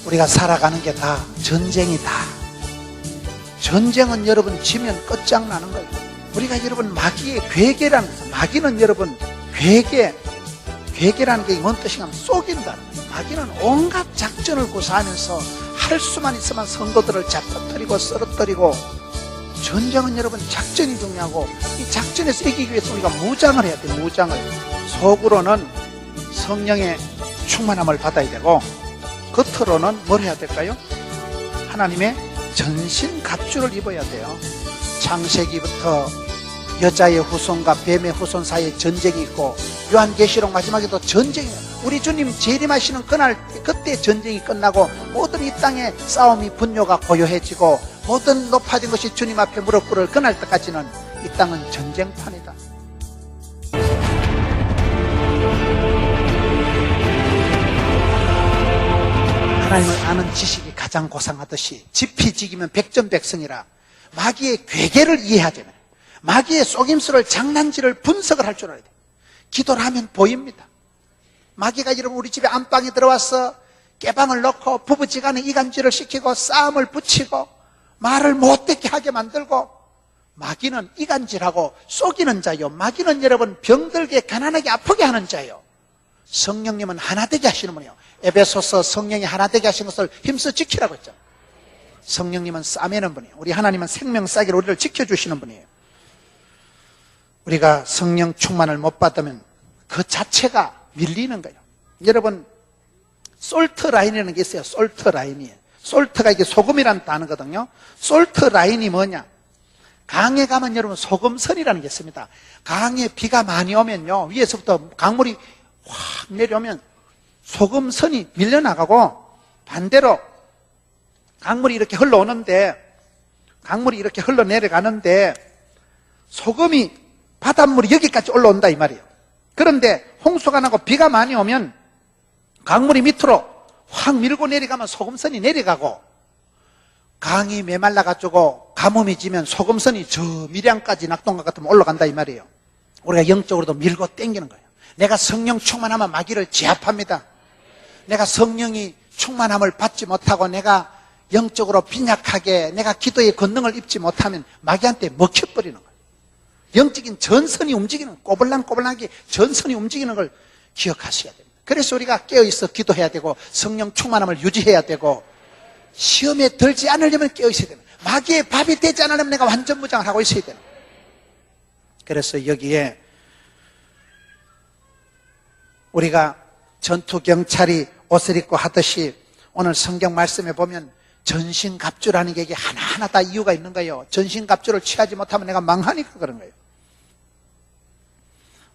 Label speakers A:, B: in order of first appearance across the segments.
A: 우리가 살아가는 게 다 전쟁이다. 전쟁은 여러분 지면 끝장나는 거예요. 우리가 여러분 마귀의 괴계라는 거죠. 마귀는 여러분 괴계라는 게 뭔 뜻이냐 하면 속인다는 거예요. 마귀는 온갖 작전을 구사하면서 할 수만 있으면 성도들을 잡아뜨리고 쓰러뜨리고, 전쟁은 여러분 작전이 중요하고, 이 작전에서 이기기 위해서 우리가 무장을 해야 돼요. 무장을. 속으로는 성령의 충만함을 받아야 되고, 겉으로는 뭘 해야 될까요? 하나님의 전신 갑주를 입어야 돼요. 창세기부터 여자의 후손과 뱀의 후손 사이에 전쟁이 있고, 요한계시록 마지막에도 전쟁이, 우리 주님 재림하시는 그날, 그때 전쟁이 끝나고 모든 이 땅의 싸움이, 분뇨가 고요해지고 모든 높아진 것이 주님 앞에 무릎 꿇을 그날 때까지는 이 땅은 전쟁판이다. 하나님을 아는 지식이 가장 고상하듯이 지피지기면 백전백승이라, 마귀의 괴계를 이해하잖아요. 마귀의 속임수를, 장난질을 분석을 할 줄 알아야 돼요. 기도를 하면 보입니다. 마귀가 여러분 우리 집에 안방에 들어와서 깨방을 넣고 부부지간에 이간질을 시키고 싸움을 붙이고 말을 못듣게 하게 만들고, 마귀는 이간질하고 속이는 자요, 마귀는 여러분 병들게 가난하게 아프게 하는 자요. 성령님은 하나 되게 하시는 분이요. 에베소서 성령이 하나 되게 하신 것을 힘써 지키라고 했죠. 성령님은 싸매는 분이에요. 우리 하나님은 생명 싸기로 우리를 지켜주시는 분이에요. 우리가 성령 충만을 못 받으면 그 자체가 밀리는 거예요. 여러분, 솔트 라인이라는 게 있어요. 솔트 라인이에요. 솔트가 이게 소금이라는 단어거든요. 솔트 라인이 뭐냐? 강에 가면 여러분 소금선이라는 게 있습니다. 강에 비가 많이 오면요, 위에서부터 강물이 확 내려오면 소금선이 밀려나가고, 반대로 강물이 이렇게 흘러오는데, 강물이 이렇게 흘러내려가는데 소금이, 바닷물이 여기까지 올라온다 이 말이에요. 그런데 홍수가 나고 비가 많이 오면 강물이 밑으로 확 밀고 내려가면 소금선이 내려가고, 강이 메말라가지고 가뭄이 지면 소금선이 저 밀양까지, 낙동강 같으면 올라간다 이 말이에요. 우리가 영적으로도 밀고 당기는 거예요. 내가 성령 충만하면 마귀를 제압합니다. 내가 성령이 충만함을 받지 못하고 내가 영적으로 빈약하게 내가 기도의 권능을 입지 못하면 마귀한테 먹혀버리는 거예요. 영적인 전선이 움직이는, 꼬불랑꼬불랑하게 전선이 움직이는 걸 기억하셔야 됩니다. 그래서 우리가 깨어있어 기도해야 되고, 성령 충만함을 유지해야 되고, 시험에 들지 않으려면 깨어있어야 됩니다. 마귀의 밥이 되지 않으려면 내가 완전 무장을 하고 있어야 됩니다. 그래서 여기에 우리가 전투경찰이 옷을 입고 하듯이, 오늘 성경 말씀에 보면 전신갑주라는 게 이게 하나하나 다 이유가 있는 거예요. 전신갑주를 취하지 못하면 내가 망하니까 그런 거예요.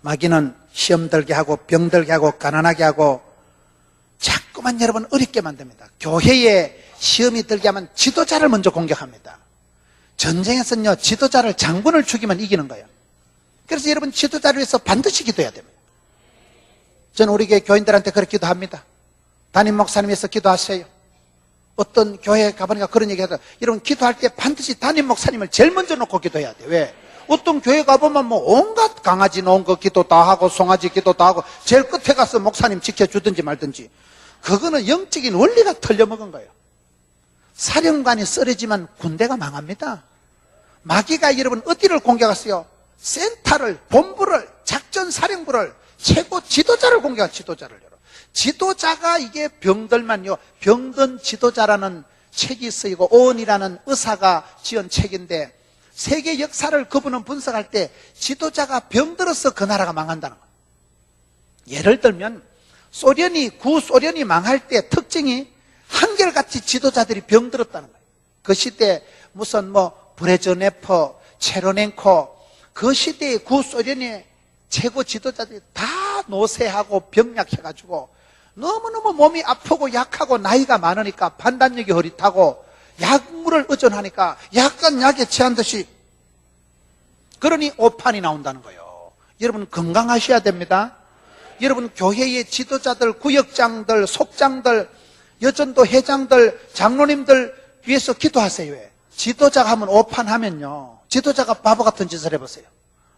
A: 마귀는 시험 들게 하고 병 들게 하고 가난하게 하고 자꾸만 여러분 어렵게 만듭니다. 교회에 시험이 들게 하면 지도자를 먼저 공격합니다. 전쟁에서는요, 지도자를, 장군을 죽이면 이기는 거예요. 그래서 여러분 지도자를 위해서 반드시 기도해야 됩니다. 저는 우리 교인들한테 그렇게 기도합니다. 담임 목사님께서 기도하세요. 어떤 교회에 가보니까 그런 얘기 하더라고요. 여러분 기도할 때 반드시 담임 목사님을 제일 먼저 놓고 기도해야 돼요. 왜? 어떤 교회 가보면 뭐 온갖 강아지 놓은 거 기도 다 하고 송아지 기도 다 하고 제일 끝에 가서 목사님 지켜주든지 말든지, 그거는 영적인 원리가 틀려먹은 거예요. 사령관이 쓰러지면 군대가 망합니다. 마귀가 여러분 어디를 공격했어요? 센터를, 본부를, 작전사령부를, 최고 지도자를 공격한 지도자를. 여러분, 지도자가 이게 병들만요, 병든 지도자라는 책이 쓰이고 오은이라는 의사가 지은 책인데, 세계 역사를 그분은 분석할 때 지도자가 병들어서 그 나라가 망한다는 거예요. 예를 들면 구소련이 망할 때 특징이 한결같이 지도자들이 병들었다는 거예요. 그 시대 무슨 브레즈네프, 체로넨코, 그 시대의 구소련의 최고 지도자들이 다 노쇠하고 병약해가지고 너무너무 몸이 아프고 약하고 나이가 많으니까 판단력이 흐릿하고 약물을 의존하니까 약간 약에 취한 듯이, 그러니 오판이 나온다는 거예요. 여러분 건강하셔야 됩니다. 여러분 교회의 지도자들, 구역장들, 속장들, 여전도 회장들, 장로님들 위해서 기도하세요. 왜? 지도자가 하면 오판하면요, 지도자가 바보 같은 짓을 해보세요.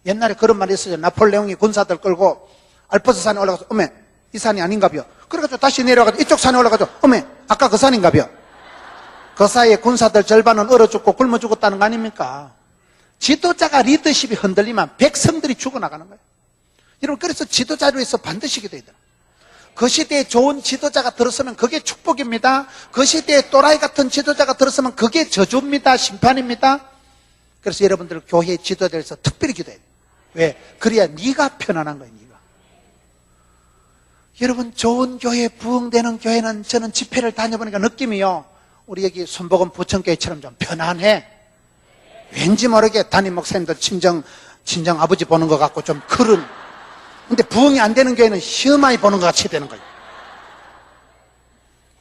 A: 옛날에 그런 말이 있어요. 나폴레옹이 군사들 끌고 알프스 산에 올라가서, 어메 이 산이 아닌가요? 그래가지고 다시 내려가지고 이쪽 산에 올라가지고 어메 아까 그 산인가벼. 그 사이에 군사들 절반은 얼어 죽고 굶어 죽었다는 거 아닙니까? 지도자가 리더십이 흔들리면 백성들이 죽어나가는 거예요. 여러분 그래서 지도자로 해서 반드시 기도해야 돼요. 그 시대에 좋은 지도자가 들었으면 그게 축복입니다. 그 시대에 또라이 같은 지도자가 들었으면 그게 저주입니다. 심판입니다. 그래서 여러분들 교회 지도자에서 특별히 기도해야 돼요. 왜? 그래야 네가 편안한 거예요. 네가. 여러분 좋은 교회, 부흥되는 교회는 저는 집회를 다녀보니까 느낌이요. 우리 여기 순복음 부천교회처럼 좀 편안해. 왠지 모르게 담임 목사님도 친정 아버지 보는 것 같고 좀 그런. 근데 부흥이 안 되는 교회는 시어머니 보는 것 같이 되는 거예요.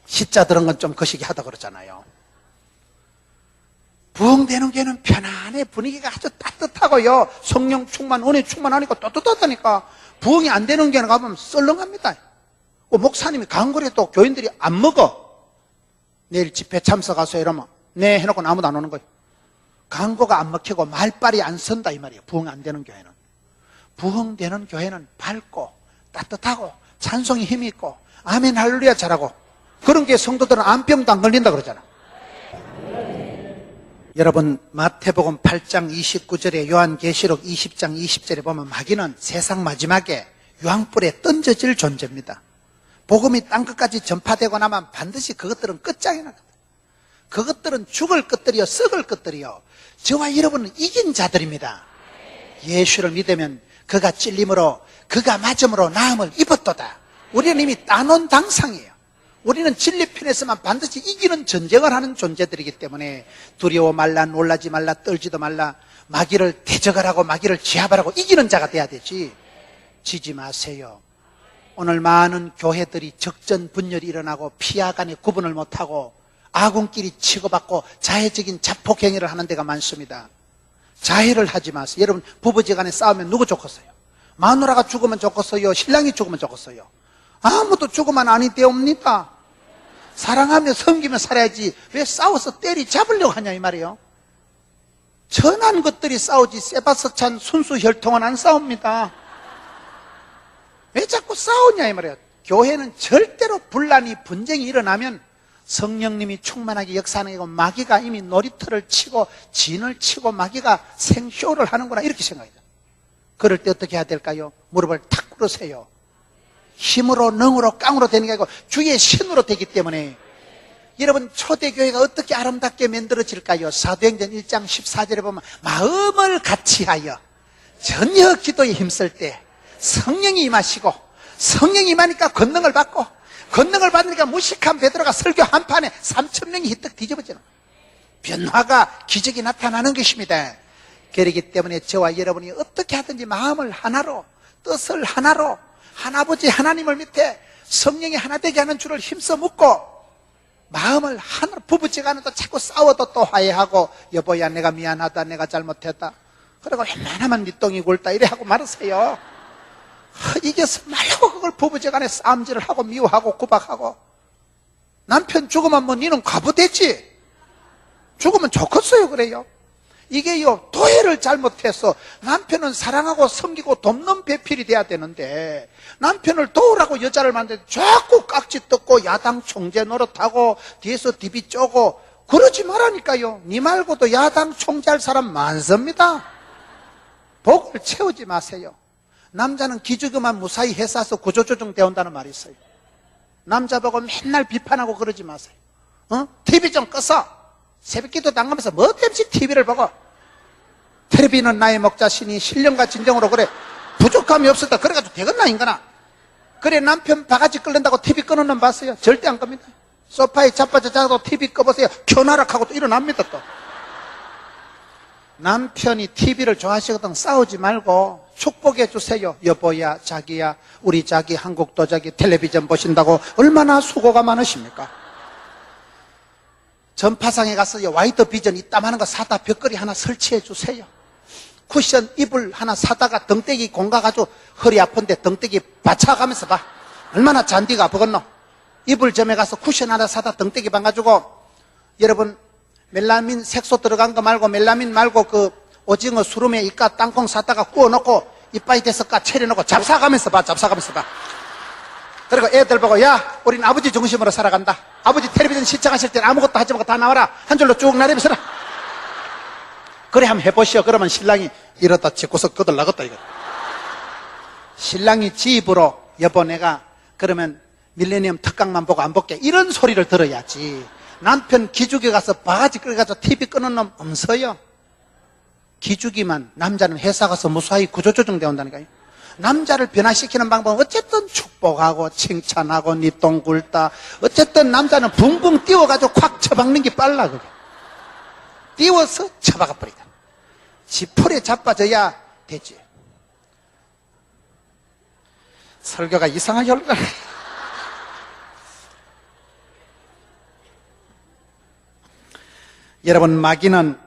A: 시자 들은 건 좀 거시기 하다 그러잖아요. 부흥되는 교회는 편안해. 분위기가 아주 따뜻하고요. 성령 충만, 은혜 충만하니까 따뜻하다니까. 부흥이 안 되는 교회는 가보면 썰렁합니다. 목사님이 강골에 또 교인들이 안 먹어. 내일 집회 참석하세요 이러면 네 해놓고 아무도 안 오는 거예요. 강고가 안 먹히고 말빨이 안 선다 이 말이에요. 부흥 안 되는 교회는. 부흥되는 교회는 밝고 따뜻하고 찬송이 힘이 있고 아멘 할렐루야 잘하고 그런 게 성도들은 암병도 안 걸린다 그러잖아. 여러분 마태복음 8장 29절에 요한계시록 20장 20절에 보면 마귀는 세상 마지막에 유황불에 던져질 존재입니다. 복음이 땅끝까지 전파되고 나면 반드시 그것들은 끝장이 나거든. 그것들은 죽을 것들이요 썩을 것들이요 저와 여러분은 이긴 자들입니다. 예수를 믿으면 그가 찔림으로 그가 맞음으로 나음을 입었도다. 우리는 이미 따놓은 당상이에요. 우리는 진리편에서만 반드시 이기는 전쟁을 하는 존재들이기 때문에 두려워 말라, 놀라지 말라, 떨지도 말라, 마귀를 대적하라고 마귀를 제압하라고 이기는 자가 돼야 되지. 지지 마세요. 오늘 많은 교회들이 적전 분열이 일어나고 피하 간에 구분을 못하고 아군끼리 치고받고 자해적인 자폭행위를 하는 데가 많습니다. 자해를 하지 마세요. 여러분 부부지간에 싸우면 누구 좋겠어요? 마누라가 죽으면 좋겠어요? 신랑이 죽으면 좋겠어요? 아무도 죽으면 아니 되옵니다. 사랑하며 섬기며 살아야지 왜 싸워서 때리 잡으려고 하냐 이 말이에요. 천한 것들이 싸우지 세바스찬 순수 혈통은 안 싸웁니다. 왜 자꾸 싸우냐 이 말이에요. 교회는 절대로 분란이 분쟁이 일어나면 성령님이 충만하게 역사하는 거고 마귀가 이미 놀이터를 치고 진을 치고 마귀가 생쇼를 하는구나 이렇게 생각해요. 그럴 때 어떻게 해야 될까요? 무릎을 탁 꿇으세요. 힘으로 능으로 깡으로 되는 게 아니고 주의 신으로 되기 때문에 여러분 초대교회가 어떻게 아름답게 만들어질까요? 사도행전 1장 14절에 보면 마음을 같이하여 전혀 기도에 힘쓸 때 성령이 임하시고 성령이 임하니까 권능을 받고 권능을 받으니까 무식한 베드로가 설교 한 판에 3,000명이 히떡 뒤집어지는 변화가 기적이 나타나는 것입니다. 그렇기 때문에 저와 여러분이 어떻게 하든지 마음을 하나로 뜻을 하나로 하나아버지 하나님을 밑에 성령이 하나 되게 하는 줄을 힘써 묻고 마음을 하나로 부부지간에도 자꾸 싸워도 또 화해하고 여보야 내가 미안하다 내가 잘못했다 그리고 웬만하면 네 똥이 굵다 이래 하고 말으세요. 이겨서 말고 그걸 부부지간에 싸움질을 하고 미워하고 구박하고 남편 죽으면 뭐 니는 과부되지 죽으면 좋겠어요 그래요. 이게요 도회를 잘못해서 남편은 사랑하고 섬기고 돕는 배필이 돼야 되는데 남편을 도우라고 여자를 만드는데 자꾸 깍지 뜯고 야당 총재 노릇하고 뒤에서 디비 쪼고 그러지 말라니까요. 니 말고도 야당 총재할 사람 많습니다. 복을 채우지 마세요. 남자는 기죽으면 무사히 회사에서 구조조정 되온다는 말이 있어요. 남자 보고 맨날 비판하고 그러지 마세요. TV 좀 꺼서 새벽기도 당하면서 뭐 때문에 TV를 보고 텔레비는 나의 목자시니 신령과 진정으로 그래 부족함이 없었다 그래가지고 되겠나 인간아. 그래 남편 바가지 끓는다고 TV 끄는 놈 봤어요? 절대 안 겁니다. 소파에 자빠져 자도 TV 꺼보세요. 켜나락하고 또 일어납니다. 또 남편이 TV를 좋아하시거든 싸우지 말고 축복해 주세요. 여보야 자기야 우리 자기 한국도 자기 텔레비전 보신다고 얼마나 수고가 많으십니까? 전파상에 가서 와이드 비전 이따만한 거 사다 벽걸이 하나 설치해 주세요. 쿠션 이불 하나 사다가 덩대기 공가가지고 허리 아픈데 덩대기 받쳐가면서 봐. 얼마나 잔디가 아프겠노. 이불점에 가서 쿠션 하나 사다 덩대기 봐가지고 여러분 멜라민 색소 들어간 거 말고 멜라민 말고 그 오징어 수름에 이까 땅콩 사다가 구워놓고 이빠이 돼서 까 차려놓고 잡사가면서 봐. 잡사가면서 봐. 그리고 애들 보고, 야, 우린 아버지 중심으로 살아간다. 아버지 텔레비전 시청하실 때는 아무것도 하지 말고 다 나와라. 한 줄로 쭉 나르면서 그래 한번 해보시오. 그러면 신랑이 이러다 제 구석 거들 나갔다 이거. 신랑이 지 입으로 여보 내가 그러면 밀레니엄 특강만 보고 안 볼게 이런 소리를 들어야지. 남편 기죽에 가서 바가지 끌어가지고 TV 끄는 놈 없어요. 기죽이만. 남자는 회사 가서 무사히 구조조정 되온다니까요. 남자를 변화시키는 방법은 어쨌든 축복하고 칭찬하고 니똥 굴다. 어쨌든 남자는 붕붕 띄워가지고 콱 쳐박는 게 빨라. 그게 띄워서 쳐박아 버리다. 지풀에 자빠져야 되지. 설교가 이상하게 올라가. 여러분, 마귀는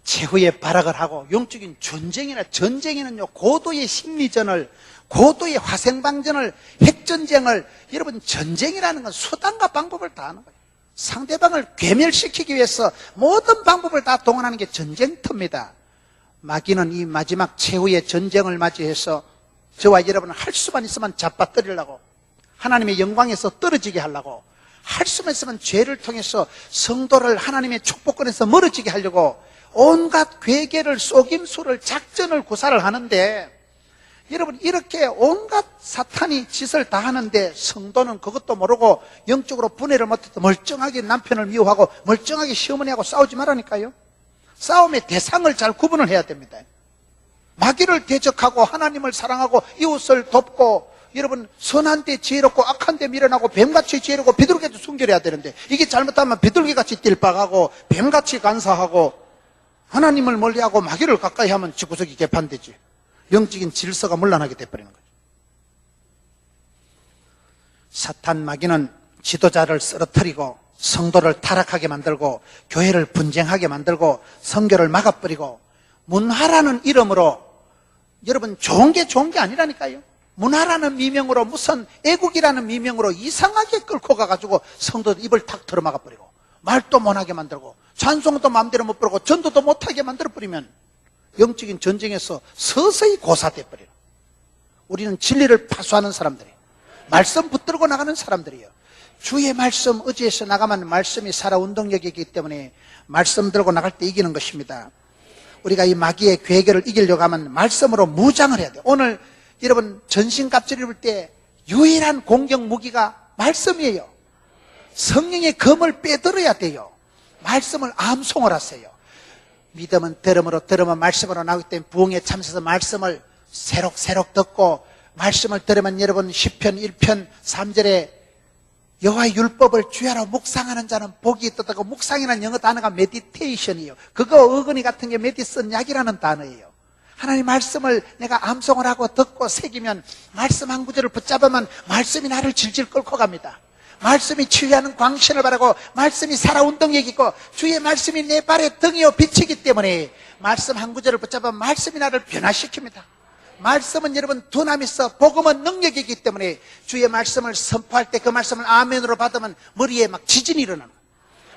A: 최후의 발악을 하고 영적인 전쟁에는요 고도의 심리전을, 고도의 화생방전을, 핵전쟁을, 여러분 전쟁이라는 건 수단과 방법을 다 하는 거예요. 상대방을 괴멸시키기 위해서 모든 방법을 다 동원하는 게 전쟁터입니다. 마귀는 이 마지막 최후의 전쟁을 맞이해서 저와 여러분은 할 수만 있으면 잡아뜨리려고, 하나님의 영광에서 떨어지게 하려고, 할 수만 있으면 죄를 통해서 성도를 하나님의 축복권에서 멀어지게 하려고 온갖 괴계를, 속임수를, 작전을 구사를 하는데, 여러분 이렇게 온갖 사탄이 짓을 다 하는데 성도는 그것도 모르고 영적으로 분해를 못해서 멀쩡하게 남편을 미워하고 멀쩡하게 시어머니하고 싸우지 말라니까요. 싸움의 대상을 잘 구분을 해야 됩니다. 마귀를 대적하고 하나님을 사랑하고 이웃을 돕고, 여러분 선한 데 지혜롭고 악한 데 미련하고 뱀같이 지혜롭고 비둘기도 순결해야 되는데, 이게 잘못하면 비둘기같이 띨박하고 뱀같이 간사하고 하나님을 멀리하고 마귀를 가까이 하면 지구석이 개판되지. 영적인 질서가 문란하게 돼버리는 거죠. 사탄 마귀는 지도자를 쓰러뜨리고 성도를 타락하게 만들고 교회를 분쟁하게 만들고 선교를 막아버리고, 문화라는 이름으로, 여러분 좋은 게 아니라니까요. 문화라는 미명으로, 무슨 애국이라는 미명으로 이상하게 끌고 가가지고 성도들 입을 탁 털어막아버리고 말도 못하게 만들고 찬송도 마음대로 못 부르고 전도도 못하게 만들어버리면 영적인 전쟁에서 서서히 고사돼버려요. 우리는 진리를 파수하는 사람들이에요. 말씀 붙들고 나가는 사람들이에요. 주의 말씀 의지해서 나가면 말씀이 살아 운동력이기 때문에 말씀 들고 나갈 때 이기는 것입니다. 우리가 이 마귀의 괴계를 이기려고 하면 말씀으로 무장을 해야 돼요. 오늘 여러분 전신갑주를 입을 때 유일한 공격 무기가 말씀이에요. 성령의 검을 빼들어야 돼요. 말씀을 암송을 하세요. 믿음은 들음으로, 들음은 말씀으로 나오기 때문에 부흥에 참여해서 말씀을 새록새록 듣고, 말씀을 들으면 여러분 시편 1편 3절에 여호와의 율법을 주야로 묵상하는 자는 복이 있다고, 묵상이라는 영어 단어가 메디테이션이에요. 그거 어근이 같은 게 메디슨 약이라는 단어예요. 하나님 말씀을 내가 암송을 하고 듣고 새기면, 말씀 한 구절을 붙잡으면 말씀이 나를 질질 끌고 갑니다. 말씀이 치유하는 광신을 바라고, 말씀이 살아 운동력 있고, 주의 말씀이 내 발의 등이요 빛이기 때문에 말씀 한 구절을 붙잡으면 말씀이 나를 변화시킵니다. 말씀은 여러분 두나미 있어, 복음은 능력이기 때문에 주의 말씀을 선포할 때 그 말씀을 아멘으로 받으면 머리에 막 지진이 일어나는 거예요.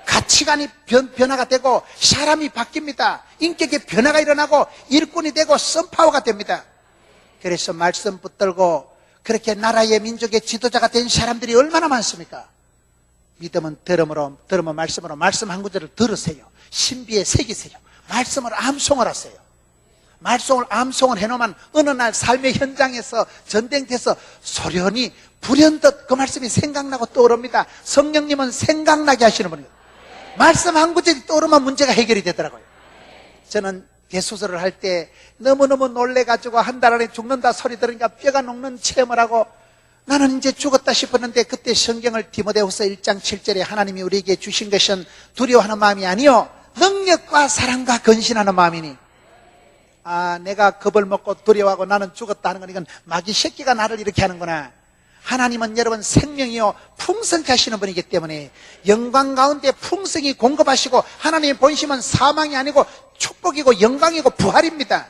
A: 가치관이 변화가 되고 사람이 바뀝니다. 인격의 변화가 일어나고 일꾼이 되고 선파워가 됩니다. 그래서 말씀 붙들고 그렇게 나라의 민족의 지도자가 된 사람들이 얼마나 많습니까? 믿음은 들음으로, 들음은 말씀으로, 말씀 한 구절을 들으세요. 신비에 새기세요. 말씀을 암송을 하세요. 말씀을 암송을 해놓으면 어느 날 삶의 현장에서 전쟁터에서 소련이 불현듯 그 말씀이 생각나고 떠오릅니다. 성령님은 생각나게 하시는 분이에요. 말씀 한 구절이 떠오르면 문제가 해결이 되더라고요. 저는 대수술을 할 때 너무너무 놀래가지고 한 달 안에 죽는다 소리 들으니까 뼈가 녹는 체험을 하고 나는 이제 죽었다 싶었는데, 그때 성경을 디모데후서 1장 7절에 하나님이 우리에게 주신 것은 두려워하는 마음이 아니요 능력과 사랑과 근신하는 마음이니, 내가 겁을 먹고 두려워하고 나는 죽었다 하는 건 이건 마귀 새끼가 나를 이렇게 하는구나. 하나님은 여러분 생명이요 풍성케 하시는 분이기 때문에 영광 가운데 풍성히 공급하시고, 하나님의 본심은 사망이 아니고 축복이고 영광이고 부활입니다.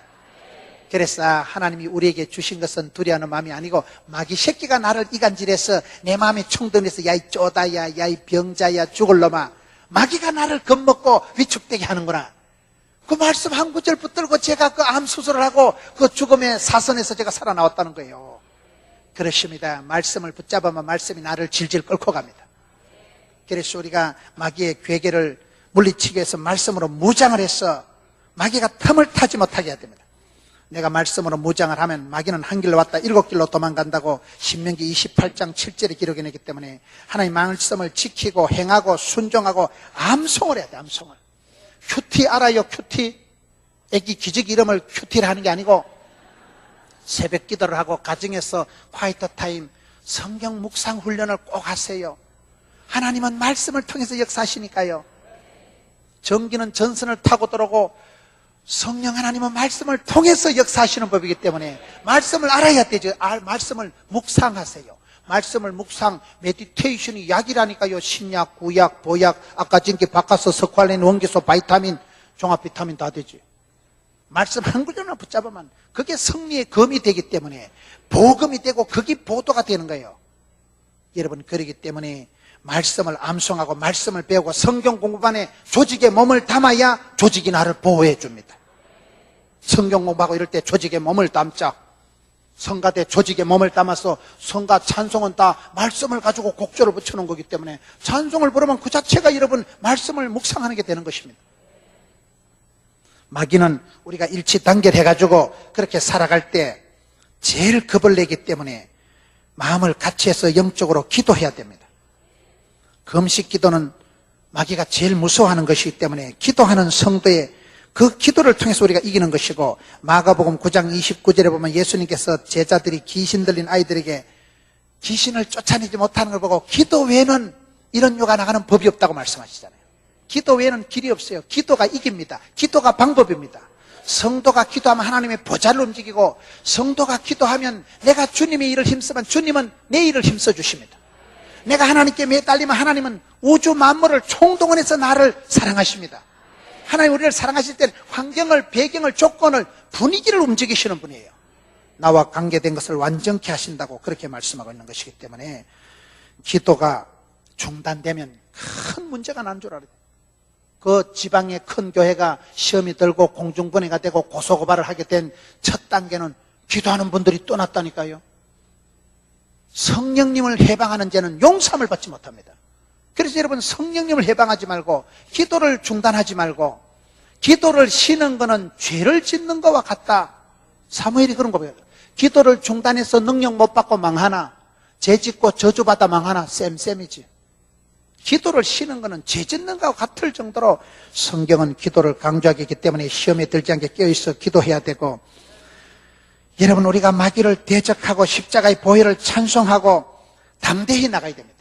A: 그래서 하나님이 우리에게 주신 것은 두려워하는 마음이 아니고, 마귀 새끼가 나를 이간질해서 내 마음에 총동해서 야 이 쪼다야, 야 이 병자야, 죽을 놈아, 마귀가 나를 겁먹고 위축되게 하는구나. 그 말씀 한 구절 붙들고 제가 그 암 수술을 하고 그 죽음의 사선에서 제가 살아나왔다는 거예요. 그렇습니다. 말씀을 붙잡으면 말씀이 나를 질질 끌고 갑니다. 그래서 우리가 마귀의 괴계를 물리치기 위해서 말씀으로 무장을 해서 마귀가 틈을 타지 못하게 해야 됩니다. 내가 말씀으로 무장을 하면 마귀는 한 길로 왔다 7길로 도망간다고 신명기 28장 7절에 기록해내기 때문에 하나님 말씀을 지키고 행하고 순종하고 암송을 해야 돼. 암송을. 큐티 알아요? 큐티? 애기 기저귀 이름을 큐티를 하는 게 아니고 새벽 기도를 하고 가정에서 콰이트 타임 성경 묵상 훈련을 꼭 하세요. 하나님은 말씀을 통해서 역사하시니까요. 전기는 전선을 타고 들어오고 성령 하나님은 말씀을 통해서 역사하시는 법이기 때문에 말씀을 알아야 되죠. 말씀을 묵상하세요. 말씀을 묵상, 메디테이션이 약이라니까요. 신약, 구약, 보약, 아까 전기 바카스, 석활린, 원기소, 바이타민, 종합 비타민 다 되지. 말씀 한 구절만 붙잡으면 그게 승리의 검이 되기 때문에 보금이 되고 그게 보도가 되는 거예요. 여러분, 그러기 때문에 말씀을 암송하고 말씀을 배우고 성경 공부반에 조직에 몸을 담아야 조직이 나를 보호해 줍니다. 성경 공부하고 이럴 때 조직에 몸을 담자. 성가대 조직에 몸을 담아서 성가 찬송은 다 말씀을 가지고 곡조를 붙여놓은 거기 때문에 찬송을 부르면 그 자체가 여러분 말씀을 묵상하는 게 되는 것입니다. 마귀는 우리가 일치단결해가지고 그렇게 살아갈 때 제일 겁을 내기 때문에 마음을 같이 해서 영적으로 기도해야 됩니다. 금식 기도는 마귀가 제일 무서워하는 것이기 때문에 기도하는 성도의 그 기도를 통해서 우리가 이기는 것이고, 마가복음 9장 29절에 보면 예수님께서 제자들이 귀신 들린 아이들에게 귀신을 쫓아내지 못하는 걸 보고 기도 외에는 이런 요가 나가는 법이 없다고 말씀하시잖아요. 기도 외에는 길이 없어요. 기도가 이깁니다. 기도가 방법입니다. 성도가 기도하면 하나님의 보좌를 움직이고, 성도가 기도하면 내가 주님의 일을 힘쓰면 주님은 내 일을 힘써 주십니다. 내가 하나님께 매달리면 하나님은 우주 만물을 총동원해서 나를 사랑하십니다. 하나님 우리를 사랑하실 때는 환경을, 배경을, 조건을, 분위기를 움직이시는 분이에요. 나와 관계된 것을 완전케 하신다고 그렇게 말씀하고 있는 것이기 때문에 기도가 중단되면 큰 문제가 난 줄 알아요. 그 지방의 큰 교회가 시험이 들고 공중분해가 되고 고소고발을 하게 된 첫 단계는 기도하는 분들이 떠났다니까요. 성령님을 해방하는 죄는 용서함을 받지 못합니다. 그래서 여러분, 성령님을 해방하지 말고 기도를 중단하지 말고, 기도를 쉬는 것은 죄를 짓는 것과 같다. 사무엘이 그런 거 보여요. 기도를 중단해서 능력 못 받고 망하나, 죄 짓고 저주받아 망하나 쌤쌤이지. 기도를 쉬는 것은 죄 짓는 것과 같을 정도로 성경은 기도를 강조하기 때문에 시험에 들지 않게 깨어있어 기도해야 되고, 여러분, 우리가 마귀를 대적하고 십자가의 보혈을 찬송하고 담대히 나가야 됩니다.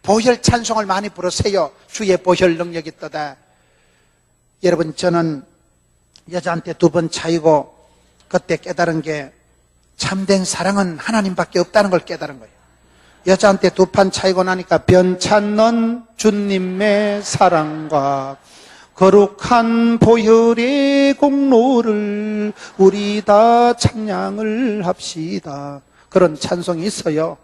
A: 보혈 찬송을 많이 부르세요. 주의 보혈 능력이 있도다. 여러분, 저는 여자한테 2번 차이고 그때 깨달은 게 참된 사랑은 하나님밖에 없다는 걸 깨달은 거예요. 여자한테 2판 차이고 나니까 변찮는 주님의 사랑과 거룩한 보혈의 공로를 우리 다 찬양을 합시다. 그런 찬송이 있어요.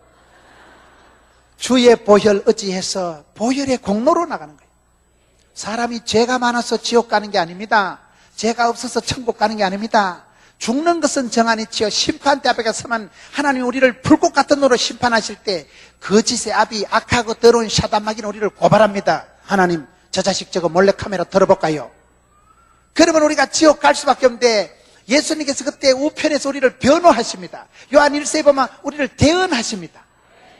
A: 주의 보혈 의지해서 보혈의 공로로 나가는 거예요. 사람이 죄가 많아서 지옥 가는 게 아닙니다. 죄가 없어서 천국 가는 게 아닙니다. 죽는 것은 정한이치요, 심판대 앞에 가서만 하나님 우리를 불꽃 같은 노로 심판하실 때 거짓의 아비, 악하고 더러운 샤단마귀는 우리를 고발합니다. 하나님, 저 자식 저거 몰래카메라 들어볼까요? 그러면 우리가 지옥 갈 수밖에 없는데 예수님께서 그때 우편에서 우리를 변호하십니다. 요한 1서에 보면 우리를 대언하십니다.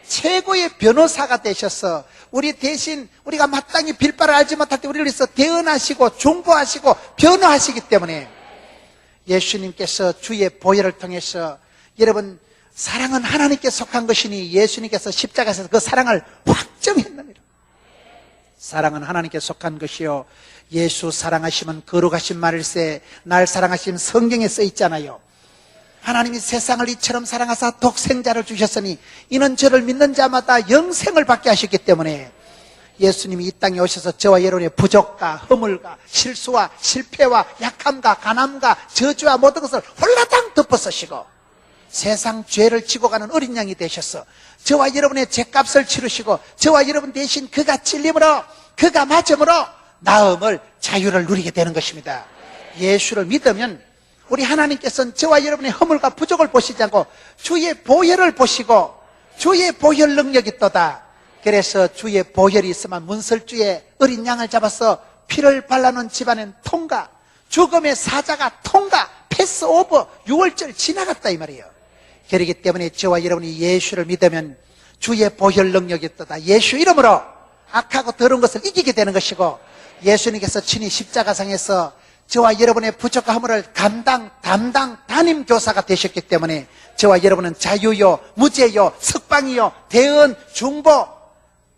A: 최고의 변호사가 되셔서 우리 대신 우리가 마땅히 빌바를 알지 못할 때 우리를 위해서 대언하시고 중보하시고 변호하시기 때문에 예수님께서 주의 보혈을 통해서, 여러분, 사랑은 하나님께 속한 것이니 예수님께서 십자가에서 그 사랑을 확정했느니라. 사랑은 하나님께 속한 것이요, 예수 사랑하시면 거룩하신 말일세, 날 사랑하시면 성경에 써 있잖아요. 하나님이 세상을 이처럼 사랑하사 독생자를 주셨으니 이는 저를 믿는 자마다 영생을 받게 하셨기 때문에 예수님이 이 땅에 오셔서 저와 여러분의 부족과 허물과 실수와 실패와 약함과 가난과 저주와 모든 것을 홀라당 덮어쓰시고 세상 죄를 지고 가는 어린 양이 되셔서 저와 여러분의 죄값을 치르시고 저와 여러분 대신 그가 찔림으로, 그가 맞음으로 나음을, 자유를 누리게 되는 것입니다. 예수를 믿으면 우리 하나님께서는 저와 여러분의 허물과 부족을 보시지 않고 주의 보혈을 보시고 주의 보혈 능력이 있도다. 그래서 주의 보혈이 있으면 문설주에 어린 양을 잡아서 피를 발라놓은 집안은 통과, 죽음의 사자가 통과, 패스오버, 6월절 지나갔다 이 말이에요. 그렇기 때문에 저와 여러분이 예수를 믿으면 주의 보혈 능력이 있도다. 예수 이름으로 악하고 더러운 것을 이기게 되는 것이고, 예수님께서 친히 십자가상에서 저와 여러분의 부족과 허물을 담당 담임 교사가 되셨기 때문에 저와 여러분은 자유요, 무죄요, 석방이요, 대언, 중보,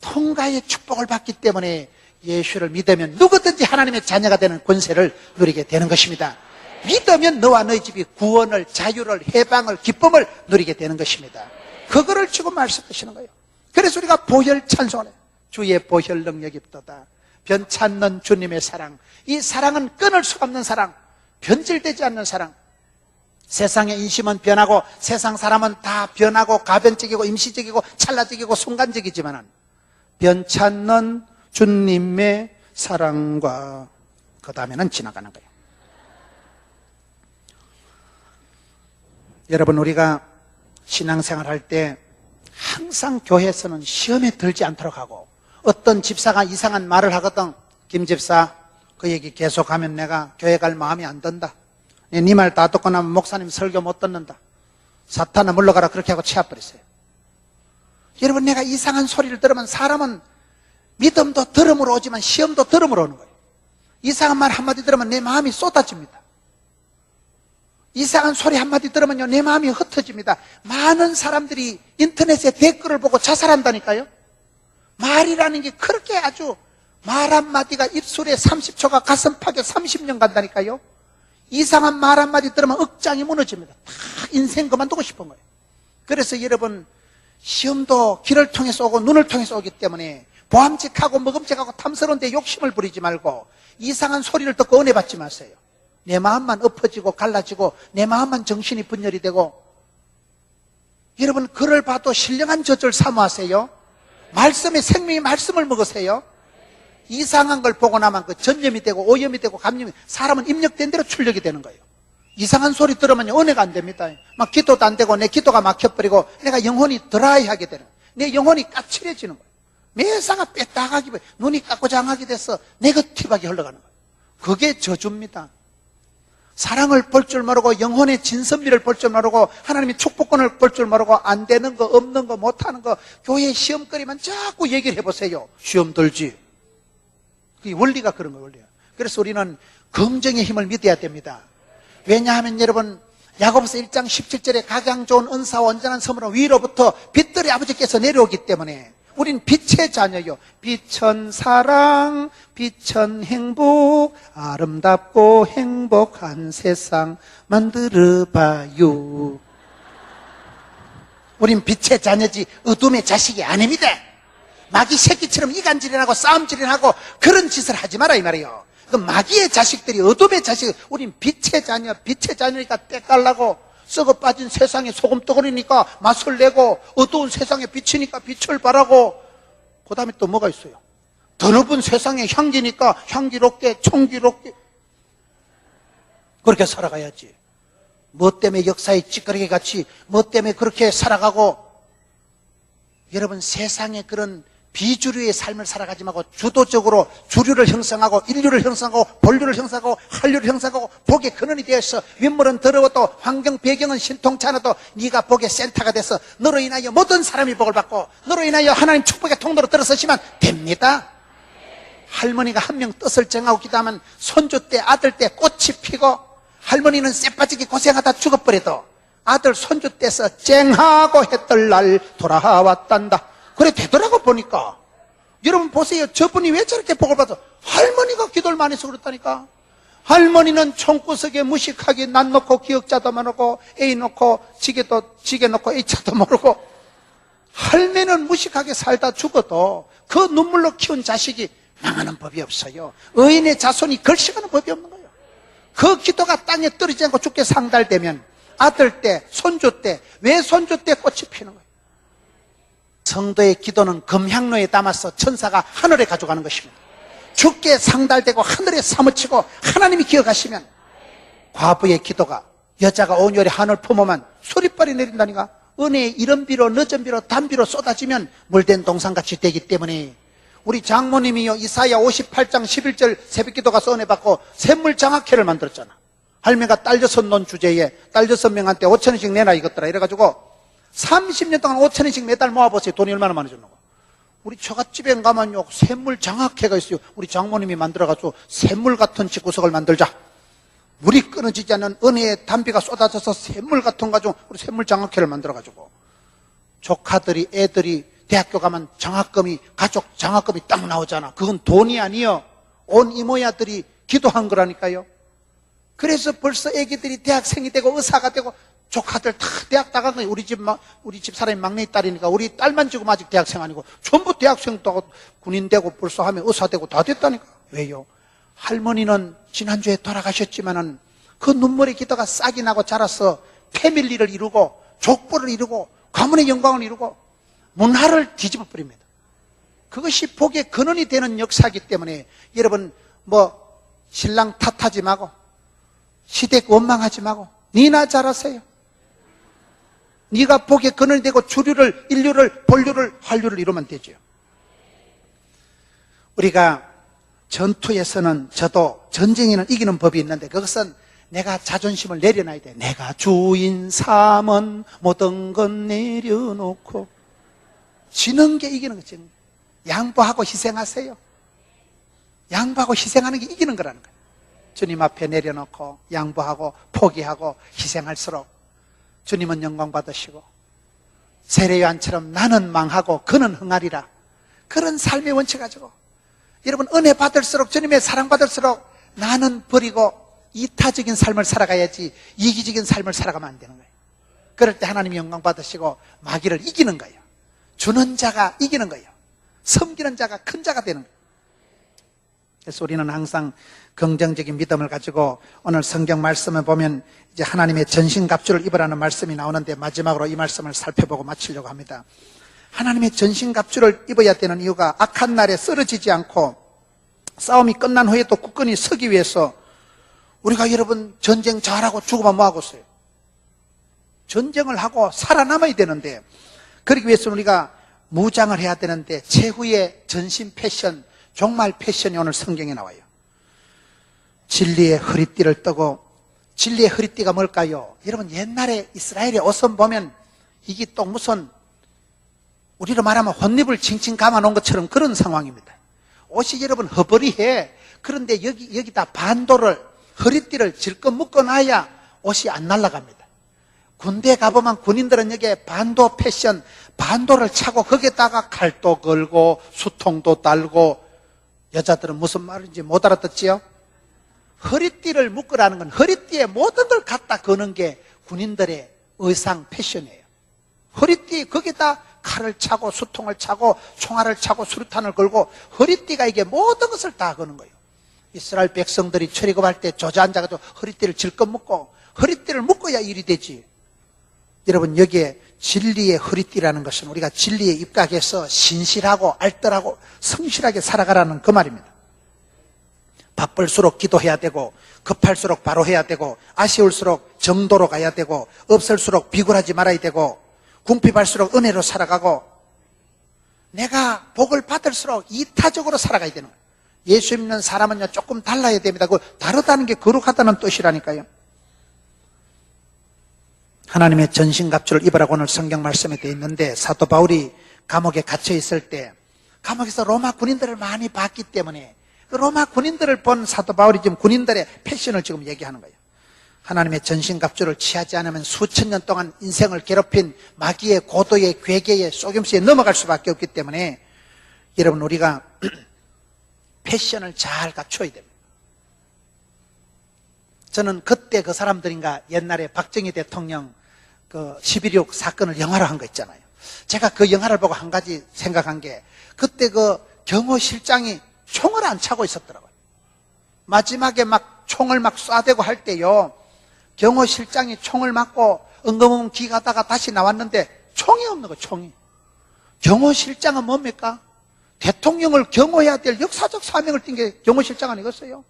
A: 통과의 축복을 받기 때문에 예수를 믿으면 누구든지 하나님의 자녀가 되는 권세를 누리게 되는 것입니다. 믿으면 너와 너희 집이 구원을, 자유를, 해방을, 기쁨을 누리게 되는 것입니다. 그거를 지금 말씀하시는 거예요. 그래서 우리가 보혈 찬송을 해요. 주의 보혈 능력이 있도다. 변찮는 주님의 사랑. 이 사랑은 끊을 수 없는 사랑, 변질되지 않는 사랑. 세상의 인심은 변하고 세상 사람은 다 변하고 가변적이고 임시적이고 찰나적이고 순간적이지만 변찮는 주님의 사랑과 그 다음에는 지나가는 거예요. 여러분, 우리가 신앙생활 할 때 항상 교회에서는 시험에 들지 않도록 하고, 어떤 집사가 이상한 말을 하거든. 김 집사, 그 얘기 계속하면 내가 교회 갈 마음이 안 든다. 네 말 다 듣고 나면 목사님 설교 못 듣는다. 사탄아 물러가라. 그렇게 하고 치워버렸어요. 여러분, 내가 이상한 소리를 들으면 사람은 믿음도 들음으로 오지만 시험도 들음으로 오는 거예요. 이상한 말 한마디 들으면 내 마음이 쏟아집니다. 이상한 소리 한마디 들으면요, 내 마음이 흩어집니다. 많은 사람들이 인터넷에 댓글을 보고 자살한다니까요. 말이라는 게 그렇게 아주 말 한마디가 입술에 30초가 가슴팍에 30년 간다니까요. 이상한 말 한마디 들으면 억장이 무너집니다. 다 인생 그만두고 싶은 거예요. 그래서 여러분, 시험도 귀를 통해서 오고 눈을 통해서 오기 때문에 보암직하고 먹음직하고 탐스러운 데 욕심을 부리지 말고 이상한 소리를 듣고 은혜 받지 마세요. 내 마음만 엎어지고 갈라지고 내 마음만 정신이 분열이 되고, 여러분, 그를 봐도 신령한 젖을 사모하세요. 말씀의 생명의 말씀을 먹으세요. 이상한 걸 보고 나면 그 전염이 되고 오염이 되고 감염이, 사람은 입력된 대로 출력이 되는 거예요. 이상한 소리 들으면 은혜가 안 됩니다. 막 기도도 안 되고 내 기도가 막혀버리고 내가 영혼이 드라이하게 되는 거예요. 내 영혼이 까칠해지는 거예요. 매사가 빼딱하게, 눈이 까꾸장하게 돼서 네거티브하게 흘러가는 거예요. 그게 저주입니다. 사랑을 볼 줄 모르고 영혼의 진선미를 볼 줄 모르고 하나님의 축복권을 볼 줄 모르고 안 되는 거, 없는 거, 못하는 거, 교회 시험거리만 자꾸 얘기를 해보세요. 시험 들지. 그 원리가 그런 거예요, 원리가. 그래서 우리는 긍정의 힘을 믿어야 됩니다. 왜냐하면 여러분, 야고보서 1장 17절에 각양 좋은 은사와 온전한 선물은 위로부터 빛들의 아버지께서 내려오기 때문에 우린 빛의 자녀요. 빛은 사랑, 빛은 행복, 아름답고 행복한 세상 만들어봐요. 우린 빛의 자녀지 어둠의 자식이 아닙니다. 마귀 새끼처럼 이간질이하고 싸움질이하고 그런 짓을 하지 마라 이 말이에요. 그 마귀의 자식들이, 어둠의 자식, 우린 빛의 자녀, 빛의 자녀니까 때깔나고 썩어 빠진 세상에 소금덩어리니까 맛을 내고 어두운 세상에 비치니까 빛을 발하고, 그 다음에 또 뭐가 있어요? 더럽은 세상에 향기니까 향기롭게 총기롭게 그렇게 살아가야지. 뭐 때문에 역사의 찌꺼기 같이 뭐 때문에 그렇게 살아가고. 여러분, 세상에 그런 비주류의 삶을 살아가지 말고 주도적으로 주류를 형성하고 인류를 형성하고 본류를 형성하고 한류를 형성하고 복의 근원이 되어서 윗물은 더러워도 환경 배경은 신통치 않아도 네가 복의 센터가 돼서 너로 인하여 모든 사람이 복을 받고 너로 인하여 하나님 축복의 통로로 들어서시면 됩니다. 할머니가 한 명 뜻을 정하고 기도하면 손주 때 아들 때 꽃이 피고, 할머니는 쎄빠지게 고생하다 죽어버려도 아들 손주 때서 쨍하고 했던 날 돌아왔단다. 그래 되더라고 보니까. 여러분 보세요. 저분이 왜 저렇게 복을 받아? 할머니가 기도를 많이 해서 그렇다니까. 할머니는 총구석에 무식하게 난 놓고 기억자도 모르고 A 놓고 지게 놓고 H자도 모르고, 할매는 무식하게 살다 죽어도 그 눈물로 키운 자식이 망하는 법이 없어요. 의인의 자손이 걸식하는 법이 없는 거예요. 그 기도가 땅에 떨어지지 않고 죽게 상달되면 아들 때, 손주 때, 외손주 때 꽃이 피는 거예요. 성도의 기도는 금향로에 담아서 천사가 하늘에 가져가는 것입니다. 죽게 상달되고 하늘에 사무치고 하나님이 기억하시면 과부의 기도가, 여자가 온열에 하늘 품어만 소리빨이 내린다니까. 은혜의 이른 비로 늦은 비로 단비로 쏟아지면 물된 동산같이 되기 때문에 우리 장모님이요 이사야 58장 11절 새벽기도 가서 은혜 받고 샘물장학회를 만들었잖아. 할매가 딸 6 주제에 딸 6명한테 5,000원씩 내놔 이것더라 이래가지고 30년 동안 5,000원씩 매달 모아보세요. 돈이 얼마나 많이 줬는가. 우리 처갓집에 가면요 샘물장학회가 있어요. 우리 장모님이 만들어가지고 샘물 같은 집구석을 만들자. 물이 끊어지지 않는 은혜의 단비가 쏟아져서 샘물 같은 거 가지고 우리 샘물장학회를 만들어가지고 조카들이 애들이 대학교 가면 장학금이 가족 장학금이 딱 나오잖아. 그건 돈이 아니요 온 이모야들이 기도한 거라니까요. 그래서 벌써 애기들이 대학생이 되고 의사가 되고 조카들 다 대학 다 간 거예요. 우리 집 사람이 막내 딸이니까 우리 딸만 지금 아직 대학생 아니고 전부 대학생도 하고 군인 되고 벌써 하면 의사 되고 다 됐다니까. 왜요? 할머니는 지난주에 돌아가셨지만은 그 눈물의 기도가 싹이 나고 자라서 패밀리를 이루고 족보를 이루고 가문의 영광을 이루고 문화를 뒤집어 버립니다. 그것이 복의 근원이 되는 역사이기 때문에 여러분 신랑 탓하지 마고 시댁 원망하지 마고 니나 잘하세요. 네가 복의 근원이 되고 주류를 인류를 본류를 한류를 이루면 되죠. 우리가 전투에서는 저도 전쟁에는 이기는 법이 있는데 그것은 내가 자존심을 내려놔야 돼. 내가 주인 삼은 모든 건 내려놓고 지는 게 이기는 거지. 양보하고 희생하세요. 양보하고 희생하는 게 이기는 거라는 거예요. 주님 앞에 내려놓고 양보하고 포기하고 희생할수록 주님은 영광 받으시고 세례요한처럼 나는 망하고 그는 흥하리라. 그런 삶의 원칙 가지고 여러분 은혜 받을수록 주님의 사랑 받을수록 나는 버리고 이타적인 삶을 살아가야지 이기적인 삶을 살아가면 안 되는 거예요. 그럴 때 하나님이 영광 받으시고 마귀를 이기는 거예요. 주는 자가 이기는 거예요. 섬기는 자가 큰 자가 되는 거예요. 그래서 우리는 항상 긍정적인 믿음을 가지고 오늘 성경 말씀을 보면 이제 하나님의 전신갑주를 입으라는 말씀이 나오는데 마지막으로 이 말씀을 살펴보고 마치려고 합니다. 하나님의 전신갑주를 입어야 되는 이유가 악한 날에 쓰러지지 않고 싸움이 끝난 후에 또 굳건히 서기 위해서 우리가 여러분 전쟁 잘하고 죽으면 뭐하고 있어요? 전쟁을 하고 살아남아야 되는데 그러기 위해서는 우리가 무장을 해야 되는데 최후의 전신 패션 종말 패션이 오늘 성경에 나와요. 진리의 허리띠를 뜨고 진리의 허리띠가 뭘까요? 여러분 옛날에 이스라엘의 옷은 보면 이게 또 무슨 우리로 말하면 혼입을 칭칭 감아놓은 것처럼 그런 상황입니다. 옷이 여러분 허벌이해. 그런데 여기다 반도를 허리띠를 질끈 묶어놔야 옷이 안 날아갑니다. 군대 가보면 군인들은 여기에 반도 패션 반도를 차고 거기에다가 칼도 걸고 수통도 달고 여자들은 무슨 말인지 못 알아듣지요? 허리띠를 묶으라는 건 허리띠에 모든 걸 갖다 거는 게 군인들의 의상 패션이에요. 허리띠 거기다 칼을 차고 수통을 차고 총알을 차고 수류탄을 걸고 허리띠가 이게 모든 것을 다 거는 거예요. 이스라엘 백성들이 출애굽할 때 조자앉아가지고 허리띠를 질끈 묶고 허리띠를 묶어야 일이 되지. 여러분 여기에 진리의 허리띠라는 것은 우리가 진리에 입각해서 신실하고 알뜰하고 성실하게 살아가라는 그 말입니다. 바쁠수록 기도해야 되고 급할수록 바로 해야 되고 아쉬울수록 정도로 가야 되고 없을수록 비굴하지 말아야 되고 궁핍할수록 은혜로 살아가고 내가 복을 받을수록 이타적으로 살아가야 되는 거예요. 예수 믿는 사람은요 조금 달라야 됩니다. 그 다르다는 게 거룩하다는 뜻이라니까요. 하나님의 전신갑주를 입으라고 오늘 성경 말씀에 되어 있는데 사도 바울이 감옥에 갇혀 있을 때 감옥에서 로마 군인들을 많이 봤기 때문에 그 로마 군인들을 본 사도 바울이 지금 군인들의 패션을 지금 얘기하는 거예요. 하나님의 전신갑주를 취하지 않으면 수천 년 동안 인생을 괴롭힌 마귀의 고도의 괴계의 속임수에 넘어갈 수밖에 없기 때문에 여러분 우리가 패션을 잘 갖춰야 됩니다. 저는 그때 그 사람들인가 옛날에 박정희 대통령 그 11.26 사건을 영화로 한 거 있잖아요. 제가 그 영화를 보고 한 가지 생각한 게 그때 그 경호실장이 총을 안 차고 있었더라고요. 마지막에 막 총을 막 쏴대고 할 때요. 경호실장이 총을 맞고 응급은 기 가다가 다시 나왔는데 총이 없는 거예요. 총이. 경호실장은 뭡니까? 대통령을 경호해야 될 역사적 사명을 띈 게 경호실장 아니겠어요?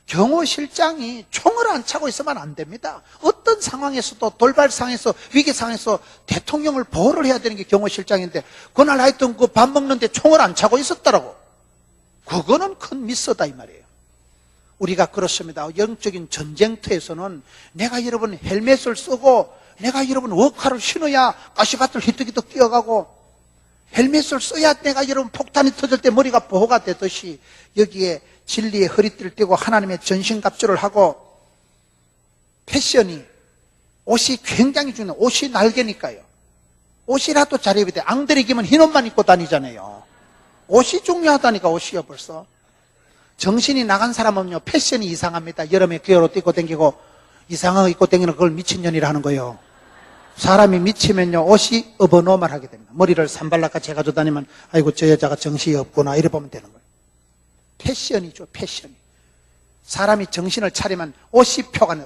A: 경호실장이 총을 안 차고 있으면 안 됩니다. 어떤 상황에서도 돌발 상황에서 위기 상황에서 대통령을 보호를 해야 되는 게 경호실장인데 그날 하여튼 그 밥 먹는데 총을 안 차고 있었더라고. 그거는 큰 미스다 이 말이에요. 우리가 그렇습니다. 영적인 전쟁터에서는 내가 여러분 헬멧을 쓰고 내가 여러분 워카를 신어야 가시밭을 히뜩히뜩 뛰어가고 헬멧을 써야 내가 여러분 폭탄이 터질 때 머리가 보호가 되듯이 여기에 진리의 허리띠를 띠고 하나님의 전신갑주를 하고 패션이 옷이 굉장히 중요해요. 옷이 날개니까요. 옷이라도 잘 입어야 돼. 앙드레 기면 흰 옷만 입고 다니잖아요. 옷이 중요하다니까 옷이요 벌써. 정신이 나간 사람은요 패션이 이상합니다. 여름에 겨울옷 입고 다니고 이상한 거 입고 다니는 그걸 미친년이라 하는 거예요. 사람이 미치면요 옷이 어버노멀하게 됩니다. 머리를 산발락같이 해가지고 다니면 아이고 저 여자가 정신이 없구나 이래 보면 되는 거예요. 패션이죠 패션이. 사람이 정신을 차리면 옷이 표가네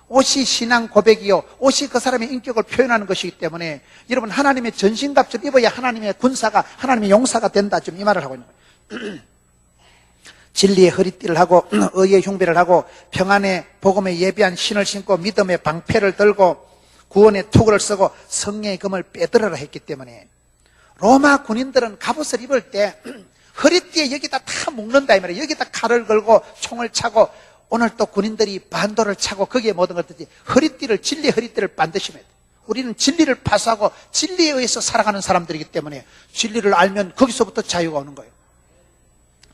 A: 옷이 신앙 고백이요 옷이 그 사람의 인격을 표현하는 것이기 때문에 여러분 하나님의 전신갑주를 입어야 하나님의 군사가 하나님의 용사가 된다 지금 이 말을 하고 있는 거예요. 진리의 허리띠를 하고 의의 흉배를 하고 평안의 복음에 예비한 신을 신고 믿음의 방패를 들고 구원의 투구를 쓰고 성령의 금을 빼들어라 했기 때문에 로마 군인들은 갑옷을 입을 때 허리띠에 여기다 다 묶는다 이 말이에요. 여기다 칼을 걸고 총을 차고 오늘 또 군인들이 반도를 차고 거기에 모든 것들이 허리띠를 진리의 허리띠를 반드시 매야 돼요. 우리는 진리를 파수하고 진리에 의해서 살아가는 사람들이기 때문에 진리를 알면 거기서부터 자유가 오는 거예요.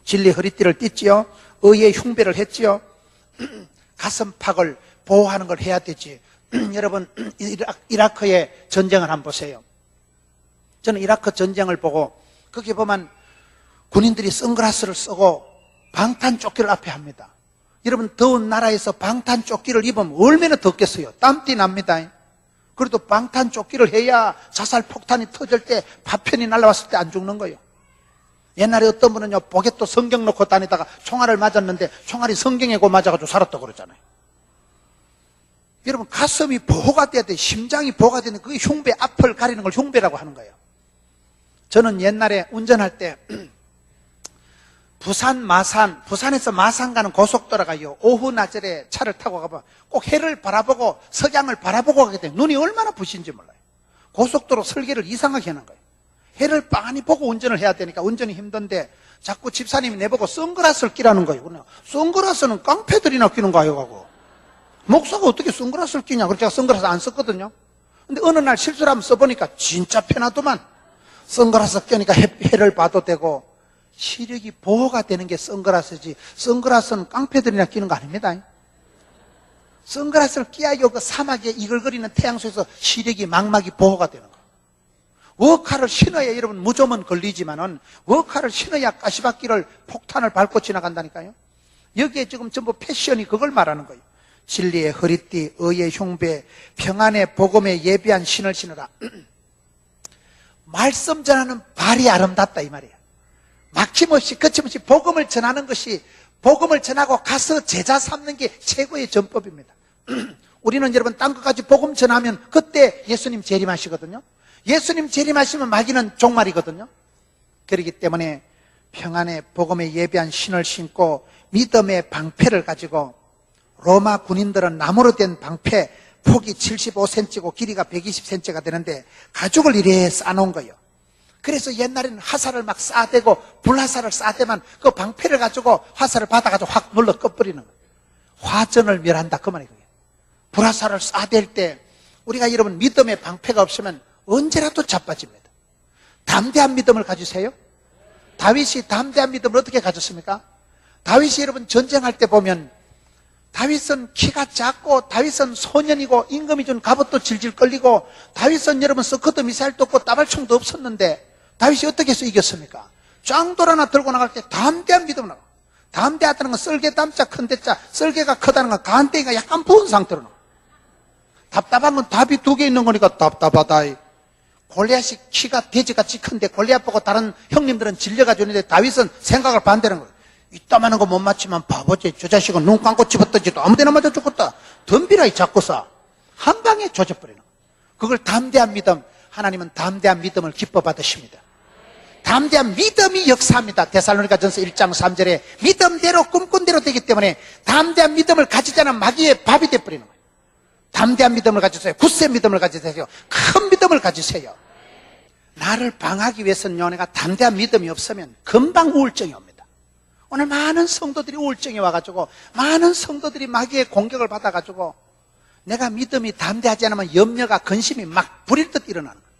A: 진리의 허리띠를 띠지요. 의의 흉배를 했지요. 가슴팍을 보호하는 걸 해야 되지. 여러분 이라크의 전쟁을 한번 보세요. 저는 이라크 전쟁을 보고 거기 보면 군인들이 선글라스를 쓰고 방탄조끼를 앞에 합니다. 여러분 더운 나라에서 방탄조끼를 입으면 얼마나 덥겠어요. 땀띠 납니다. 그래도 방탄조끼를 해야 자살 폭탄이 터질 때 파편이 날아왔을 때 안 죽는 거예요. 옛날에 어떤 분은요 목에 또 성경 놓고 다니다가 총알을 맞았는데 총알이 성경에 고 맞아가지고 살았다고 그러잖아요. 여러분 가슴이 보호가 돼야 돼. 심장이 보호가 되는 그 흉배 앞을 가리는 걸 흉배라고 하는 거예요. 저는 옛날에 운전할 때 부산에서 마산 가는 고속도로 가요. 오후 낮에 차를 타고 가면 꼭 해를 바라보고 석양을 바라보고 가게 돼요. 눈이 얼마나 부신지 몰라요. 고속도로 설계를 이상하게 해놓은 거예요. 해를 빤히 보고 운전을 해야 되니까 운전이 힘든데 자꾸 집사님이 내보고 선글라스를 끼라는 거예요. 선글라스는 깡패들이나 끼는 거예요. 하고 목사가 어떻게 선글라스를 끼냐. 그래서 제가 선글라스 안 썼거든요. 근데 어느 날 실수를 한번 써보니까 진짜 편하더만. 선글라스 끼니까 해를 봐도 되고 시력이 보호가 되는 게 선글라스지. 선글라스는 깡패들이나 끼는 거 아닙니다. 선글라스를 끼야요 그 사막에 이글거리는 태양 속에서 시력이 망막이 보호가 되는 거예요. 워카를 신어야 여러분 무좀은 걸리지만은 워카를 신어야 가시밭길을 폭탄을 밟고 지나간다니까요. 여기에 지금 전부 패션이 그걸 말하는 거예요. 진리의 허리띠, 의의 흉배, 평안의 복음에 예비한 신을 신으라. 말씀 전하는 발이 아름답다 이 말이에요. 막힘없이 거침없이 복음을 전하는 것이 복음을 전하고 가서 제자 삼는 게 최고의 전법입니다. 우리는 여러분 딴 것까지 복음 전하면 그때 예수님 재림하시거든요. 예수님 재림하시면 마귀는 종말이거든요. 그렇기 때문에 평안의 복음에 예비한 신을 신고 믿음의 방패를 가지고 로마 군인들은 나무로 된 방패 폭이 75cm고 길이가 120cm가 되는데 가죽을 이래 쌓아놓은 거예요. 그래서 옛날에는 화살을 막 쏴대고 불화살을 쏴대면 그 방패를 가지고 화살을 받아가지고 확 눌러 꺼버리는 거예요. 화전을 멸한다 그 말이에요. 불화살을 쏴댈 때 우리가 여러분 믿음의 방패가 없으면 언제라도 자빠집니다. 담대한 믿음을 가지세요. 다윗이 담대한 믿음을 어떻게 가졌습니까? 다윗이 여러분 전쟁할 때 보면 다윗은 키가 작고 다윗은 소년이고 임금이 준 갑옷도 질질 끌리고 다윗은 여러분 서커트 미사일도 없고 따발총도 없었는데 다윗이 어떻게 해서 이겼습니까? 짱돌 하나 들고 나갈 때 담대한 믿음을 나가. 담대하다는 건 썰개 담자 큰 대자 썰개가 크다는 건 간땡이가 약간 부은 상태로 나가. 답답한 건 답이 두 개 있는 거니까 답답하다. 골리앗이 키가 돼지같이 큰데 골리앗 보고 다른 형님들은 질려가지고 있는데 다윗은 생각을 반대하는 거예요. 이따만한 거 못 맞히면 바보지. 저 자식은 눈 감고 집었던지도 아무데나 맞아 죽겠다. 덤비라이 자꾸 쏴. 한 방에 조져버리는 거예요. 그걸 담대한 믿음. 하나님은 담대한 믿음을 기뻐 받으십니다. 담대한 믿음이 역사합니다. 데살로니가전서 1장 3절에 믿음대로 꿈꾼 대로 되기 때문에 담대한 믿음을 가지지 않은 마귀의 밥이 되어버리는 거예요. 담대한 믿음을 가지세요. 굳세 믿음을 가지세요. 큰 믿음을 가지세요. 나를 방하기 위해서는요, 내가 담대한 믿음이 없으면 금방 우울증이 옵니다. 오늘 많은 성도들이 우울증이 와가지고, 많은 성도들이 마귀의 공격을 받아가지고, 내가 믿음이 담대하지 않으면 염려가, 근심이 막 부릴 듯 일어나는 거예요.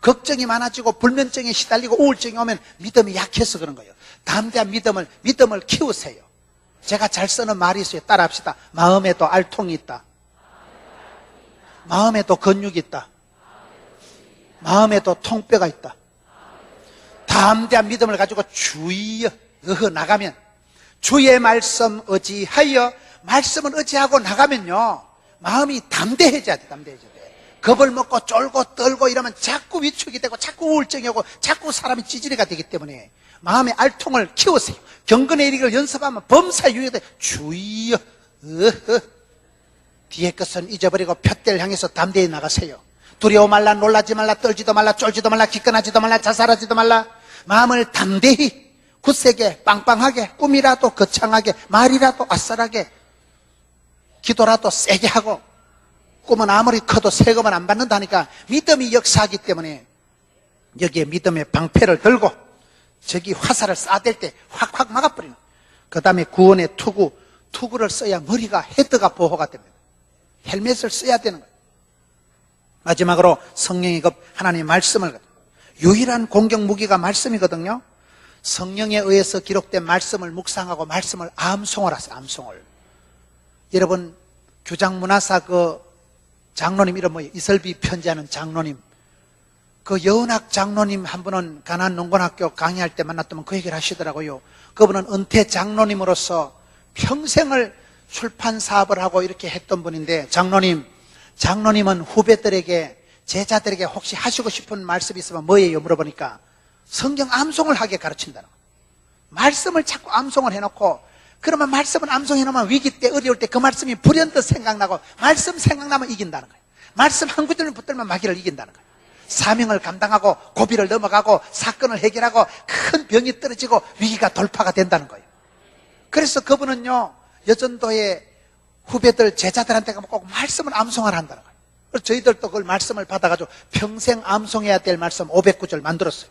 A: 걱정이 많아지고 불면증에 시달리고 우울증이 오면 믿음이 약해서 그런 거예요. 담대한 믿음을 키우세요. 제가 잘 쓰는 말이 있어요. 따라합시다. 마음에도 알통이 있다. 마음에도 근육이 있다. 마음에도 통뼈가 있다. 담대한 믿음을 가지고 주여 나가면, 주의 말씀 의지하여 말씀을 의지하고 나가면요, 마음이 담대해져야 돼. 담대해져야 돼. 겁을 먹고 쫄고 떨고 이러면 자꾸 위축이 되고 자꾸 우울증이 오고 자꾸 사람이 찌질이가 되기 때문에 마음의 알통을 키우세요. 경건의 일을 연습하면 범사유예가 돼. 주여 뒤에 것은 잊어버리고 푯대를 향해서 담대히 나가세요. 두려워 말라, 놀라지 말라, 떨지도 말라, 쫄지도 말라, 기권하지도 말라, 자살하지도 말라. 마음을 담대히 굳세게 빵빵하게, 꿈이라도 거창하게, 말이라도 아싸하게, 기도라도 세게 하고, 꿈은 아무리 커도 세금은 안 받는다니까. 믿음이 역사하기 때문에 여기에 믿음의 방패를 들고 저기 화살을 쏴댈 때 확확 막아버리는. 그 다음에 구원의 투구를 써야 머리가, 헤드가 보호가 됩니다. 헬멧을 써야 되는 거예요. 마지막으로 성령의 급, 하나님의 말씀을, 유일한 공격 무기가 말씀이거든요. 성령에 의해서 기록된 말씀을 묵상하고 말씀을 암송을 하세요. 암송을. 여러분, 규장문화사 장로님 이름 뭐예요? 이설비 편지하는 장로님. 여은학 장로님 한 분은 가난 농건학교 강의할 때 만났더만 그 얘기를 하시더라고요. 그분은 은퇴 장로님으로서 평생을 출판 사업을 하고 이렇게 했던 분인데, 장로님은 후배들에게, 제자들에게 혹시 하시고 싶은 말씀이 있으면 뭐예요? 물어보니까 성경 암송을 하게 가르친다는 거예요. 말씀을 자꾸 암송을 해놓고, 그러면 말씀을 암송해놓으면 위기 때, 어려울 때 그 말씀이 불현듯 생각나고, 말씀 생각나면 이긴다는 거예요. 말씀 한 구절을 붙들면 마귀를 이긴다는 거예요. 사명을 감당하고 고비를 넘어가고 사건을 해결하고 큰 병이 떨어지고 위기가 돌파가 된다는 거예요. 그래서 그분은요, 여전도의 후배들, 제자들한테 가면 꼭 말씀을 암송을 한다는 거예요. 그래서 저희들도 그 말씀을 받아가지고 평생 암송해야 될 말씀 500구절 만들었어요.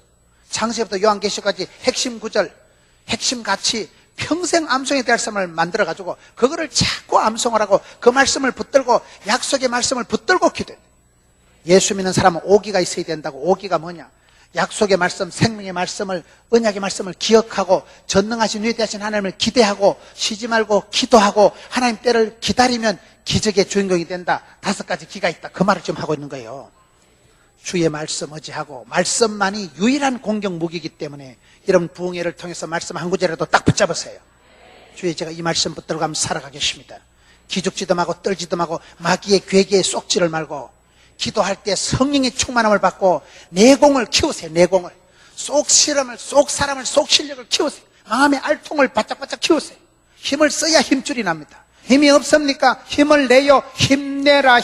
A: 창세부터 요한계시까지 핵심 구절, 핵심 가치, 평생 암송해야 될 말씀을 만들어가지고 그거를 자꾸 암송을 하고 그 말씀을 붙들고, 약속의 말씀을 붙들고 기도해요. 예수 믿는 사람은 오기가 있어야 된다고. 오기가 뭐냐? 약속의 말씀, 생명의 말씀을, 언약의 말씀을 기억하고 전능하신 위대하신 하나님을 기대하고 쉬지 말고 기도하고 하나님 때를 기다리면 기적의 주인공이 된다. 5가지 기가 있다. 그 말을 지금 하고 있는 거예요. 주의 말씀 의지하고, 말씀만이 유일한 공격 무기이기 때문에 여러분 부흥회를 통해서 말씀 한 구절이라도 딱 붙잡으세요. 주의 제가 이 말씀 붙들고 가면 살아가겠습니다. 기죽지도 말고 떨지도 말고 마귀의 괴계에 쏙지를 말고 기도할 때 성령의 충만함을 받고 내공을 키우세요. 내공을, 속 실험을, 속 사람을, 속 실력을 키우세요. 마음의 알통을 바짝바짝 키우세요. 힘을 써야 힘줄이 납니다. 힘이 없습니까? 힘을 내요. 힘내라.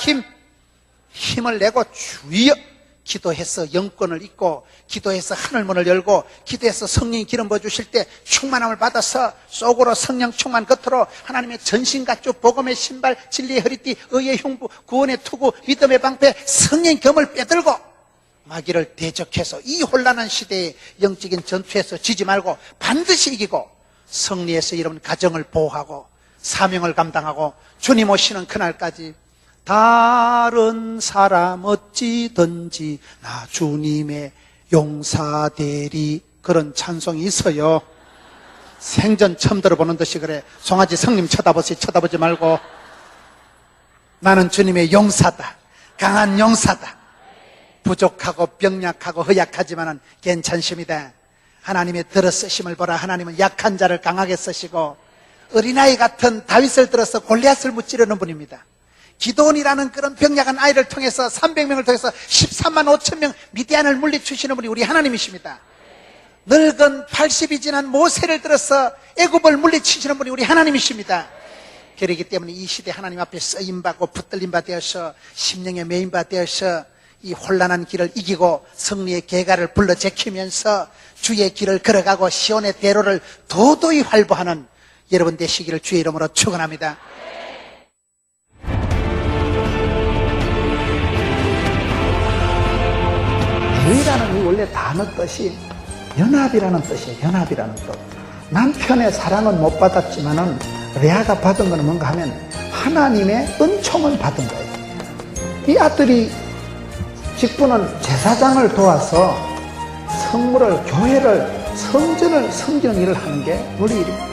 A: 힘을 내고 주여 기도해서 영권을 잊고, 기도해서 하늘문을 열고, 기도해서 성령이 기름 부어주실 때 충만함을 받아서 속으로 성령 충만, 겉으로 하나님의 전신갑주, 복음의 신발, 진리의 허리띠, 의의 흉부, 구원의 투구, 믿음의 방패, 성령의 검을 빼들고 마귀를 대적해서 이 혼란한 시대의 영적인 전투에서 지지 말고 반드시 이기고 승리해서 여러분 가정을 보호하고 사명을 감당하고 주님 오시는 그날까지 다른 사람 어찌든지 나 주님의 용사되리, 그런 찬송이 있어요. 생전 처음 들어보는 듯이 그래. 송아지 성님 쳐다보지 말고, 나는 주님의 용사다. 강한 용사다. 부족하고 병약하고 허약하지만은 괜찮습니다. 하나님의 들어 쓰심을 보라. 하나님은 약한 자를 강하게 쓰시고 어린아이 같은 다윗을 들어서 골리앗을 무찌르는 분입니다. 기도원이라는 그런 병약한 아이를 통해서 300명을 통해서 13만 5천 명 미디안을 물리치시는 분이 우리 하나님이십니다. 늙은 80이 지난 모세를 들어서 애굽을 물리치시는 분이 우리 하나님이십니다. 그렇기 때문에 이 시대 하나님 앞에 쓰임받고 붙들림바 되어서 심령의 메인바 되어서 이 혼란한 길을 이기고 승리의 계가를 불러 제키면서 주의 길을 걸어가고 시온의 대로를 도도히 활보하는 여러분 되시기를 주의 이름으로 축원합니다. 대의라는 이 원래 단어 뜻이 연합이라는 뜻이에요. 연합이라는 뜻. 남편의 사랑은 못 받았지만은 레아가 받은 것은 뭔가 하면 하나님의 은총을 받은 거예요. 이 아들이 직분은 제사장을 도와서 성물을, 교회를, 성전을 섬기는 일을 하는 게 우리 일입니다.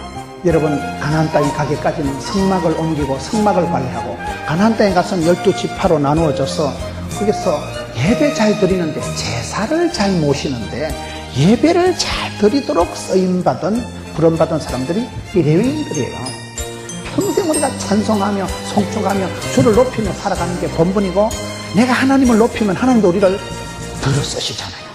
A: 여러분, 가나안 땅에 가기까지는 성막을 옮기고 성막을 관리하고, 가나안 땅에 가서는 12지파로 나누어져서 거기서 예배 잘 드리는데, 제사를 잘 모시는데 예배를 잘 드리도록 쓰임받은, 부름받은 사람들이 이 레위인들이에요. 평생 우리가 찬송하며 송축하며 주를 높이며 살아가는 게 본분이고, 내가 하나님을 높이면 하나님도 우리를 들어쓰시잖아요.